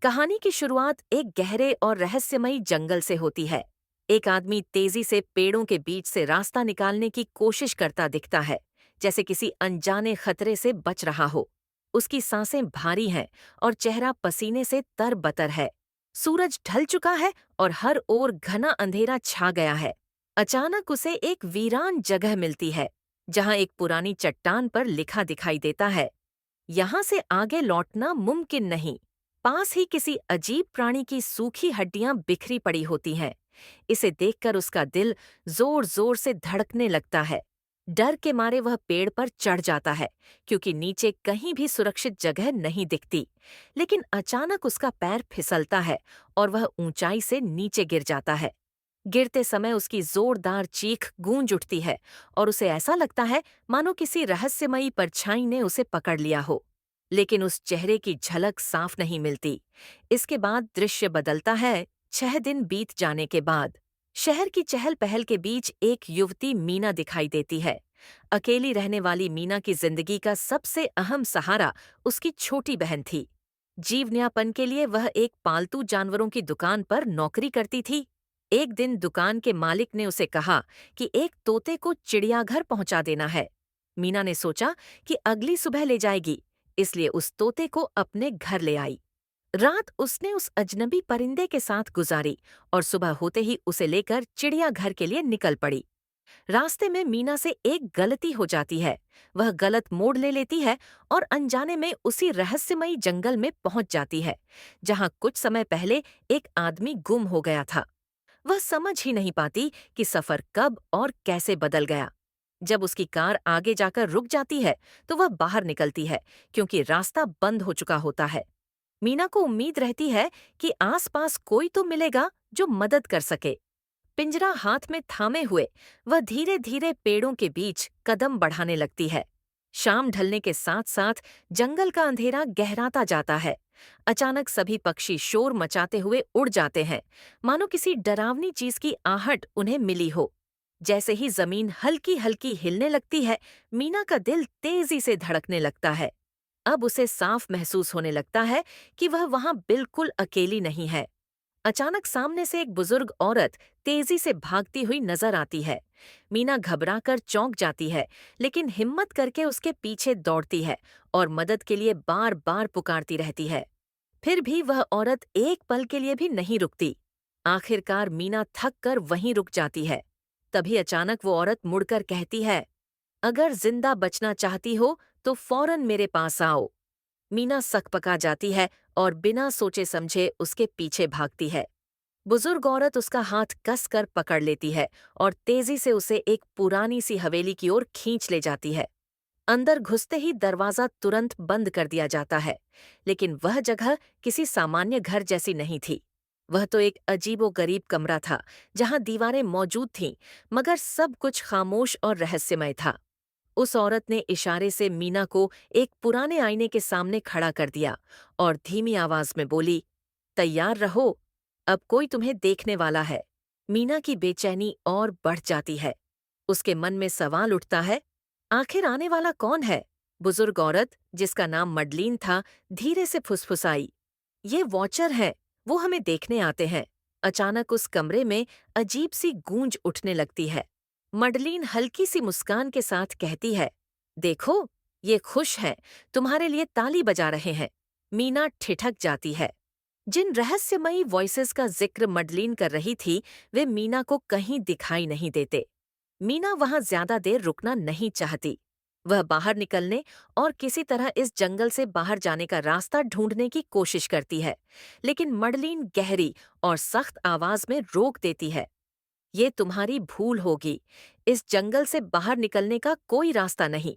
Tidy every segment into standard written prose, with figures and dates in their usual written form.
कहानी की शुरुआत एक गहरे और रहस्यमयी जंगल से होती है। एक आदमी तेजी से पेड़ों के बीच से रास्ता निकालने की कोशिश करता दिखता है, जैसे किसी अनजाने खतरे से बच रहा हो। उसकी सांसें भारी हैं और चेहरा पसीने से तरबतर है। सूरज ढल चुका है और हर ओर घना अंधेरा छा गया है। अचानक उसे एक वीरान जगह मिलती है, जहां एक पुरानी चट्टान पर लिखा दिखाई देता है, यहां से आगे लौटना मुमकिन नहीं। पास ही किसी अजीब प्राणी की सूखी हड्डियां बिखरी पड़ी होती हैं। इसे देखकर उसका दिल जोर जोर से धड़कने लगता है। डर के मारे वह पेड़ पर चढ़ जाता है, क्योंकि नीचे कहीं भी सुरक्षित जगह नहीं दिखती। लेकिन अचानक उसका पैर फिसलता है और वह ऊंचाई से नीचे गिर जाता है। गिरते समय उसकी जोरदार चीख गूंज उठती है और उसे ऐसा लगता है मानो किसी रहस्यमयी परछाई ने उसे पकड़ लिया हो। लेकिन उस चेहरे की झलक साफ नहीं मिलती। इसके बाद दृश्य बदलता है। 6 दिन बीत जाने के बाद शहर की चहल पहल के बीच एक युवती मीना दिखाई देती है। अकेली रहने वाली मीना की जिंदगी का सबसे अहम सहारा उसकी छोटी बहन थी। जीवनयापन के लिए वह एक पालतू जानवरों की दुकान पर नौकरी करती थी। एक दिन दुकान के मालिक ने उसे कहा कि एक तोते को चिड़ियाघर पहुंचा देना है। मीना ने सोचा कि अगली सुबह ले जाएगी, इसलिए उस तोते को अपने घर ले आई। रात उसने उस अजनबी परिंदे के साथ गुजारी और सुबह होते ही उसे लेकर चिड़ियाघर के लिए निकल पड़ी। रास्ते में मीना से एक गलती हो जाती है। वह गलत मोड़ ले लेती है और अनजाने में उसी रहस्यमयी जंगल में पहुंच जाती है, जहां कुछ समय पहले एक आदमी गुम हो गया था। वह समझ ही नहीं पाती कि सफर कब और कैसे बदल गया। जब उसकी कार आगे जाकर रुक जाती है, तो वह बाहर निकलती है, क्योंकि रास्ता बंद हो चुका होता है। मीना को उम्मीद रहती है कि आसपास कोई तो मिलेगा जो मदद कर सके। पिंजरा हाथ में थामे हुए वह धीरे धीरे पेड़ों के बीच कदम बढ़ाने लगती है। शाम ढलने के साथ साथ जंगल का अंधेरा गहराता जाता है। अचानक सभी पक्षी शोर मचाते हुए उड़ जाते हैं, मानो किसी डरावनी चीज की आहट उन्हें मिली हो। जैसे ही जमीन हल्की हल्की हिलने लगती है, मीना का दिल तेजी से धड़कने लगता है। अब उसे साफ महसूस होने लगता है कि वह वहां बिल्कुल अकेली नहीं है। अचानक सामने से एक बुजुर्ग औरत तेजी से भागती हुई नजर आती है। मीना घबराकर चौंक जाती है, लेकिन हिम्मत करके उसके पीछे दौड़ती है और मदद के लिए बार बार पुकारती रहती है। फिर भी वह औरत एक पल के लिए भी नहीं रुकती। आखिरकार मीना थक कर वहीं रुक जाती है। तभी अचानक वो औरत मुड़कर कहती है, अगर जिंदा बचना चाहती हो तो फौरन मेरे पास आओ। मीना सकपका जाती है और बिना सोचे समझे उसके पीछे भागती है। बुजुर्ग औरत उसका हाथ कस कर पकड़ लेती है और तेजी से उसे एक पुरानी सी हवेली की ओर खींच ले जाती है। अंदर घुसते ही दरवाजा तुरंत बंद कर दिया जाता है, लेकिन वह जगह किसी सामान्य घर जैसी नहीं थी। वह तो एक अजीबोगरीब कमरा था, जहां दीवारें मौजूद थीं, मगर सब कुछ खामोश और रहस्यमय था। उस औरत ने इशारे से मीना को एक पुराने आईने के सामने खड़ा कर दिया और धीमी आवाज में बोली, तैयार रहो, अब कोई तुम्हें देखने वाला है। मीना की बेचैनी और बढ़ जाती है। उसके मन में सवाल उठता है, आखिर आने वाला कौन है? बुजुर्ग औरत, जिसका नाम मडलीन था, धीरे से फुसफुसाई, ये वॉचर हैं, वो हमें देखने आते हैं। अचानक उस कमरे में अजीब सी गूंज उठने लगती है। मडलीन हल्की सी मुस्कान के साथ कहती है, देखो, ये खुश हैं, तुम्हारे लिए ताली बजा रहे हैं। मीना ठिठक जाती है। जिन रहस्यमयी वॉइसेस का जिक्र मडलीन कर रही थी, वे मीना को कहीं दिखाई नहीं देते। मीना वहां ज्यादा देर रुकना नहीं चाहती। वह बाहर निकलने और किसी तरह इस जंगल से बाहर जाने का रास्ता ढूंढने की कोशिश करती है, लेकिन मडलीन गहरी और सख्त आवाज में रोक देती है, ये तुम्हारी भूल होगी। इस जंगल से बाहर निकलने का कोई रास्ता नहीं।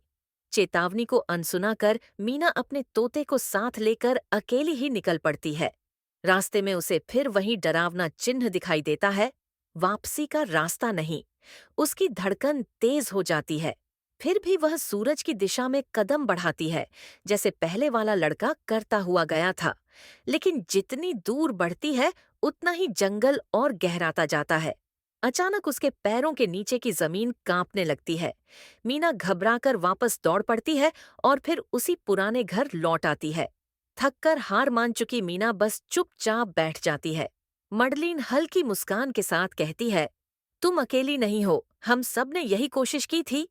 चेतावनी को अनसुना कर मीना अपने तोते को साथ लेकर अकेली ही निकल पड़ती है। रास्ते में उसे फिर वही डरावना चिन्ह दिखाई देता है, वापसी का रास्ता नहीं। उसकी धड़कन तेज हो जाती है। फिर भी वह सूरज की दिशा में कदम बढ़ाती है, जैसे पहले वाला लड़का करता हुआ गया था। लेकिन जितनी दूर बढ़ती है, उतना ही जंगल और गहराता जाता है। अचानक उसके पैरों के नीचे की जमीन कांपने लगती है। मीना घबराकर वापस दौड़ पड़ती है और फिर उसी पुराने घर लौट आती है। थककर हार मान चुकी मीना बस चुपचाप बैठ जाती है। मडलीन हल्की मुस्कान के साथ कहती है, तुम अकेली नहीं हो, हम सब ने यही कोशिश की थी।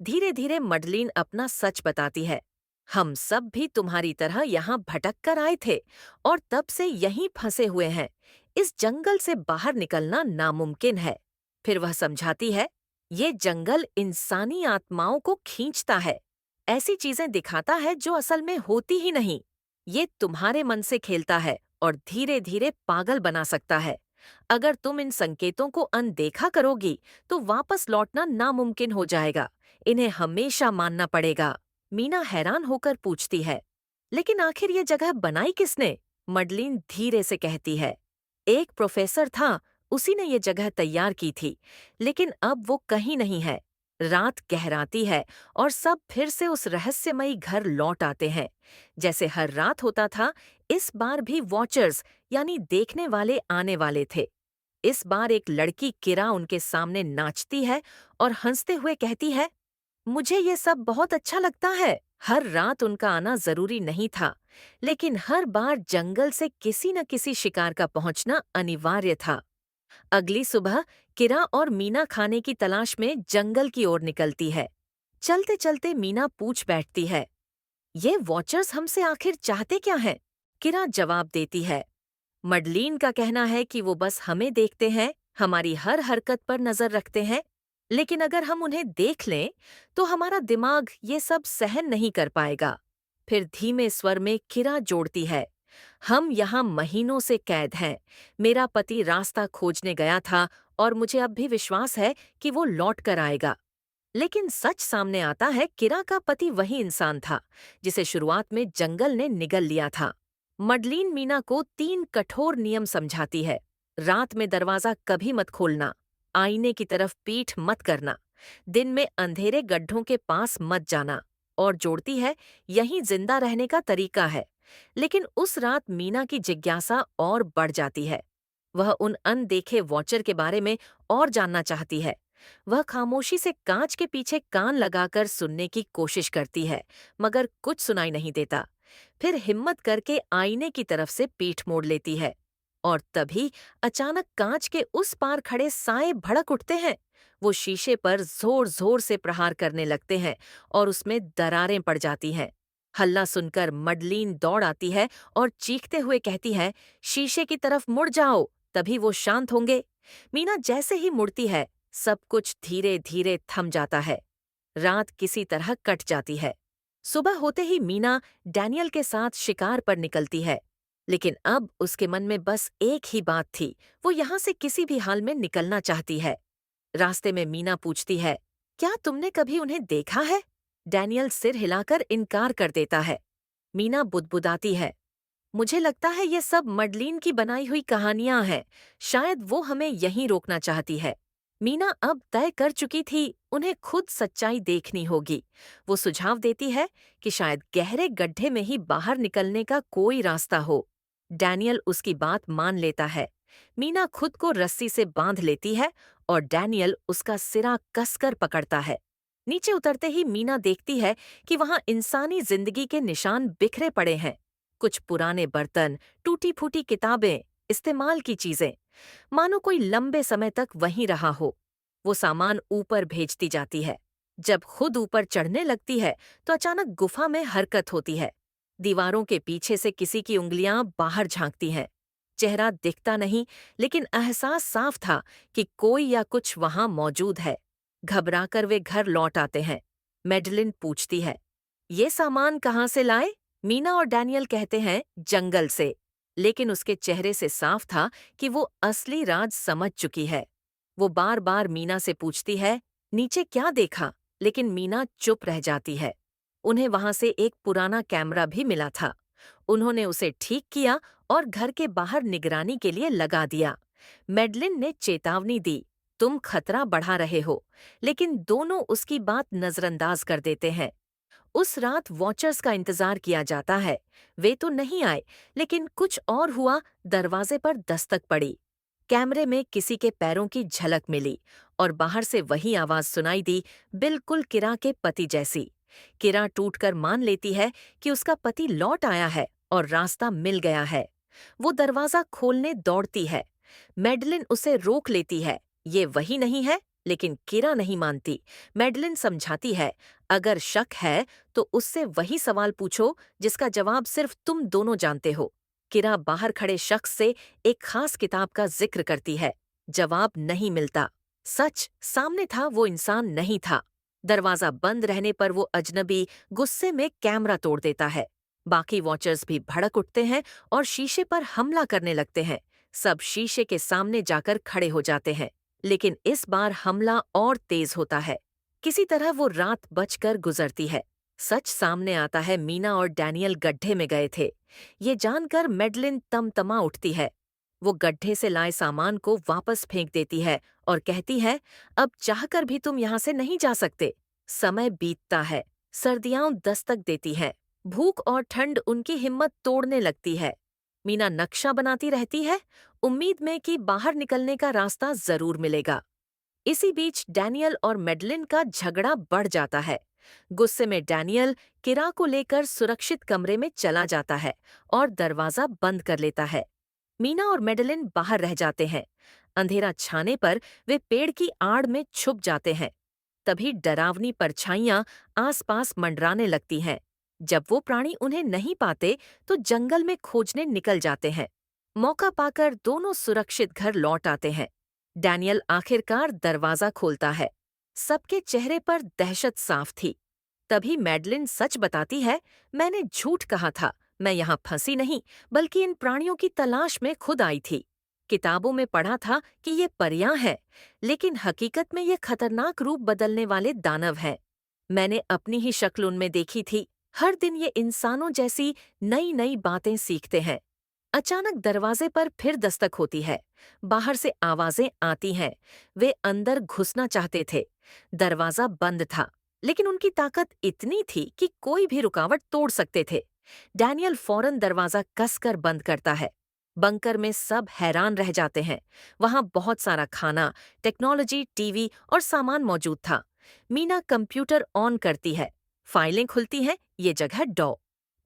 धीरे धीरे मडलीन अपना सच बताती है। हम सब भी तुम्हारी तरह यहाँ भटक कर आए थे और तब से यहीं फंसे हुए हैं। इस जंगल से बाहर निकलना नामुमकिन है। फिर वह समझाती है, ये जंगल इंसानी आत्माओं को खींचता है, ऐसी चीजें दिखाता है जो असल में होती ही नहीं। ये तुम्हारे मन से खेलता है और धीरे धीरे पागल बना सकता है। अगर तुम इन संकेतों को अनदेखा करोगी तो वापस लौटना नामुमकिन हो जाएगा। इन्हें हमेशा मानना पड़ेगा। मीना हैरान होकर पूछती है, लेकिन आखिर ये जगह बनाई किसने? मडलीन धीरे से कहती है, एक प्रोफेसर था, उसी ने ये जगह तैयार की थी, लेकिन अब वो कहीं नहीं है। रात गहराती है और सब फिर से उस रहस्यमयी घर लौट आते हैं। जैसे हर रात होता था, इस बार भी वॉचर्स यानी देखने वाले आने वाले थे। इस बार एक लड़की किरा उनके सामने नाचती है और हंसते हुए कहती है, मुझे ये सब बहुत अच्छा लगता है। हर रात उनका आना जरूरी नहीं था, लेकिन हर बार जंगल से किसी न किसी शिकार का पहुंचना अनिवार्य था। अगली सुबह किरा और मीना खाने की तलाश में जंगल की ओर निकलती है। चलते चलते मीना पूछ बैठती है, ये वॉचर्स हमसे आखिर चाहते क्या हैं? किरा जवाब देती है, मडलीन का कहना है कि वो बस हमें देखते हैं, हमारी हर हरकत पर नजर रखते हैं, लेकिन अगर हम उन्हें देख लें तो हमारा दिमाग ये सब सहन नहीं कर पाएगा। फिर धीमे स्वर में किरा जोड़ती है, हम यहाँ महीनों से कैद हैं। मेरा पति रास्ता खोजने गया था और मुझे अब भी विश्वास है कि वो लौट कर आएगा। लेकिन सच सामने आता है, किरा का पति वही इंसान था जिसे शुरुआत में जंगल ने निगल लिया था। मडलीन मीना को 3 कठोर नियम समझाती है। रात में दरवाजा कभी मत खोलना, आईने की तरफ पीठ मत करना, दिन में अंधेरे गड्ढों के पास मत जाना, और जोड़ती है, यहीं जिंदा रहने का तरीका है। लेकिन उस रात मीना की जिज्ञासा और बढ़ जाती है। वह उन अनदेखे वॉचर के बारे में और जानना चाहती है। वह खामोशी से कांच के पीछे कान लगाकर सुनने की कोशिश करती है, मगर कुछ सुनाई नहीं देता। फिर हिम्मत करके आईने की तरफ से पीठ मोड़ लेती है, और तभी अचानक कांच के उस पार खड़े साए भड़क उठते हैं। वो शीशे पर जोर जोर से प्रहार करने लगते हैं और उसमें दरारें पड़ जाती हैं। हल्ला सुनकर मडलीन दौड़ आती है और चीखते हुए कहती है, शीशे की तरफ मुड़ जाओ, तभी वो शांत होंगे। मीना जैसे ही मुड़ती है, सब कुछ धीरे धीरे थम जाता है। रात किसी तरह कट जाती है। सुबह होते ही मीना डैनियल के साथ शिकार पर निकलती है, लेकिन अब उसके मन में बस एक ही बात थी, वो यहाँ से किसी भी हाल में निकलना चाहती है। रास्ते में मीना पूछती है, क्या तुमने कभी उन्हें देखा है? डैनियल सिर हिलाकर इनकार कर देता है। मीना बुदबुदाती है, मुझे लगता है ये सब मडलीन की बनाई हुई कहानियां हैं, शायद वो हमें यहीं रोकना चाहती है। मीना अब तय कर चुकी थी, उन्हें खुद सच्चाई देखनी होगी। वो सुझाव देती है कि शायद गहरे गड्ढे में ही बाहर निकलने का कोई रास्ता हो। डैनियल उसकी बात मान लेता है। मीना खुद को रस्सी से बांध लेती है और डैनियल उसका सिरा कसकर पकड़ता है। नीचे उतरते ही मीना देखती है कि वहां इंसानी जिंदगी के निशान बिखरे पड़े हैं। कुछ पुराने बर्तन, टूटी फूटी किताबें, इस्तेमाल की चीजें, मानो कोई लंबे समय तक वहीं रहा हो। वो सामान ऊपर भेजती जाती है। जब खुद ऊपर चढ़ने लगती है तो अचानक गुफा में हरकत होती है। दीवारों के पीछे से किसी की उंगलियां बाहर झांकती हैं। चेहरा दिखता नहीं, लेकिन एहसास साफ था कि कोई या कुछ वहां मौजूद है। घबराकर वे घर लौट आते हैं। मेडलिन पूछती है, ये सामान कहाँ से लाए? मीना और डैनियल कहते हैं, जंगल से। लेकिन उसके चेहरे से साफ था कि वो असली राज समझ चुकी है। वो बार बार मीना से पूछती है, नीचे क्या देखा? लेकिन मीना चुप रह जाती है। उन्हें वहां से एक पुराना कैमरा भी मिला था। उन्होंने उसे ठीक किया और घर के बाहर निगरानी के लिए लगा दिया। मेडलिन ने चेतावनी दी, तुम खतरा बढ़ा रहे हो, लेकिन दोनों उसकी बात नजरअंदाज कर देते हैं। उस रात वॉचर्स का इंतजार किया जाता है। वे तो नहीं आए, लेकिन कुछ और हुआ। दरवाजे पर दस्तक पड़ी। कैमरे में किसी के पैरों की झलक मिली और बाहर से वही आवाज सुनाई दी, बिल्कुल किरा के पति जैसी। किरा टूटकर मान लेती है कि उसका पति लौट आया है और रास्ता मिल गया है। वो दरवाजा खोलने दौड़ती है। मैडलिन उसे रोक लेती है। ये वही नहीं है, लेकिन किरा नहीं मानती। मैडलिन समझाती है, अगर शक है तो उससे वही सवाल पूछो जिसका जवाब सिर्फ तुम दोनों जानते हो। किरा बाहर खड़े शख्स से एक खास किताब का जिक्र करती है। जवाब नहीं मिलता। सच सामने था, वो इंसान नहीं था। दरवाजा बंद रहने पर वो अजनबी गुस्से में कैमरा तोड़ देता है। बाकी वॉचर्स भी भड़क उठते हैं और शीशे पर हमला करने लगते हैं। सब शीशे के सामने जाकर खड़े हो जाते हैं। लेकिन इस बार हमला और तेज होता है। किसी तरह वो रात बचकर गुजरती है। सच सामने आता है, मीना और डैनियल गड्ढे में गए थे। ये जानकर मैडलिन तमतमा उठती है। वो गड्ढे से लाए सामान को वापस फेंक देती है और कहती है, अब चाहकर भी तुम यहाँ से नहीं जा सकते। समय बीतता है। सर्दियां दस्तक देती हैं। भूख और ठंड उनकी हिम्मत तोड़ने लगती है। मीना नक्शा बनाती रहती है, उम्मीद में कि बाहर निकलने का रास्ता जरूर मिलेगा। इसी बीच डैनियल और मेडलिन का झगड़ा बढ़ जाता है। गुस्से में डैनियल किरा को लेकर सुरक्षित कमरे में चला जाता है और दरवाजा बंद कर लेता है। मीना और मेडलिन बाहर रह जाते हैं। अंधेरा छाने पर वे पेड़ की आड़ में छुप जाते हैं। तभी डरावनी परछाइयां आसपास मंडराने लगती हैं। जब वो प्राणी उन्हें नहीं पाते तो जंगल में खोजने निकल जाते हैं। मौका पाकर दोनों सुरक्षित घर लौट आते हैं। डैनियल आखिरकार दरवाजा खोलता है। सबके चेहरे पर दहशत साफ थी। तभी मैडलिन सच बताती है, मैंने झूठ कहा था, मैं यहाँ फंसी नहीं, बल्कि इन प्राणियों की तलाश में खुद आई थी। किताबों में पढ़ा था कि ये परियां हैं, लेकिन हकीकत में ये खतरनाक रूप बदलने वाले दानव हैं। मैंने अपनी ही शक्ल उनमें देखी थी। हर दिन ये इंसानों जैसी नई नई बातें सीखते हैं। अचानक दरवाजे पर फिर दस्तक होती है। बाहर से आवाजें आती हैं। वे अंदर घुसना चाहते थे। दरवाजा बंद था, लेकिन उनकी ताकत इतनी थी कि कोई भी रुकावट तोड़ सकते थे। डैनियल फौरन दरवाजा कसकर बंद करता है। बंकर में सब हैरान रह जाते हैं। वहां बहुत सारा खाना, टेक्नोलॉजी, टीवी और सामान मौजूद था। मीना कंप्यूटर ऑन करती है। फाइलें खुलती हैं। ये जगह डॉ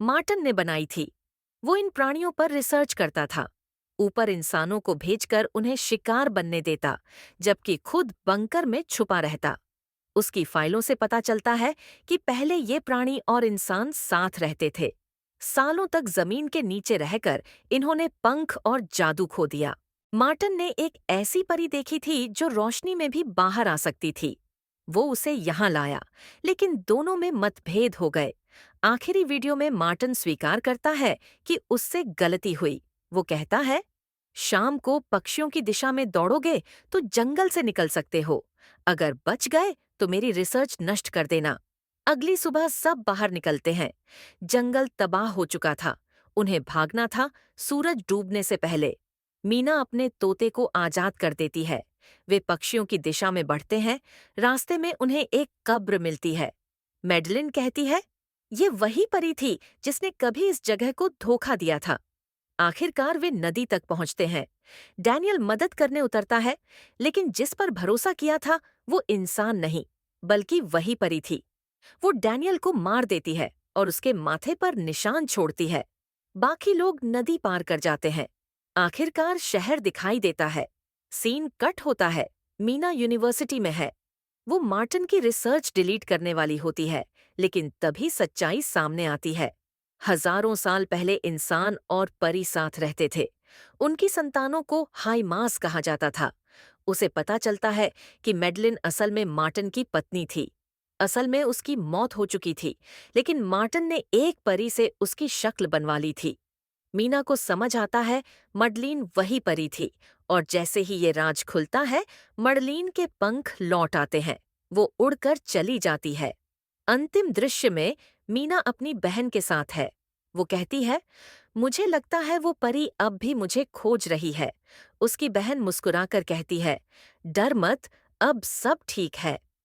मार्टन ने बनाई थी। वो इन प्राणियों पर रिसर्च करता था। ऊपर इंसानों को भेजकर उन्हें शिकार बनने देता, जबकि खुद बंकर में छुपा रहता। उसकी फाइलों से पता चलता है कि पहले ये प्राणी और इंसान साथ रहते थे। सालों तक जमीन के नीचे रहकर इन्होंने पंख और जादू खो दिया। मार्टन ने एक ऐसी परी देखी थी जो रोशनी में भी बाहर आ सकती थी। वो उसे यहाँ लाया, लेकिन दोनों में मतभेद हो गए। आखिरी वीडियो में मार्टन स्वीकार करता है कि उससे गलती हुई। वो कहता है, शाम को पक्षियों की दिशा में दौड़ोगे तो जंगल से निकल सकते हो। अगर बच गए तो मेरी रिसर्च नष्ट कर देना। अगली सुबह सब बाहर निकलते हैं। जंगल तबाह हो चुका था। उन्हें भागना था सूरज डूबने से पहले। मीना अपने तोते को आजाद कर देती है। वे पक्षियों की दिशा में बढ़ते हैं। रास्ते में उन्हें एक कब्र मिलती है। मैडलिन कहती है, ये वही परी थी जिसने कभी इस जगह को धोखा दिया था। आखिरकार वे नदी तक पहुंचते हैं। डैनियल मदद करने उतरता है, लेकिन जिस पर भरोसा किया था वो इंसान नहीं, बल्कि वही परी थी। वो डैनियल को मार देती है और उसके माथे पर निशान छोड़ती है। बाकी लोग नदी पार कर जाते हैं। आखिरकार शहर दिखाई देता है। सीन कट होता है। मीना यूनिवर्सिटी में है। वो मार्टिन की रिसर्च डिलीट करने वाली होती है, लेकिन तभी सच्चाई सामने आती है। हजारों साल पहले इंसान और परी साथ रहते थे। उनकी संतानों को हाईमास कहा जाता था। उसे पता चलता है कि मैडलिन असल में मार्टिन की पत्नी थी। असल में उसकी मौत हो चुकी थी, लेकिन मार्टिन ने एक परी से उसकी शक्ल बनवा ली थी। मीना को समझ आता है मडलीन वही परी थी, और जैसे ही ये राज खुलता है, मडलीन के पंख लौट आते हैं। वो उड़कर चली जाती है। अंतिम दृश्य में मीना अपनी बहन के साथ है। वो कहती है, मुझे लगता है वो परी अब भी मुझे खोज रही है। उसकी बहन मुस्कुराकर कहती है, डर मत, अब सब ठीक है।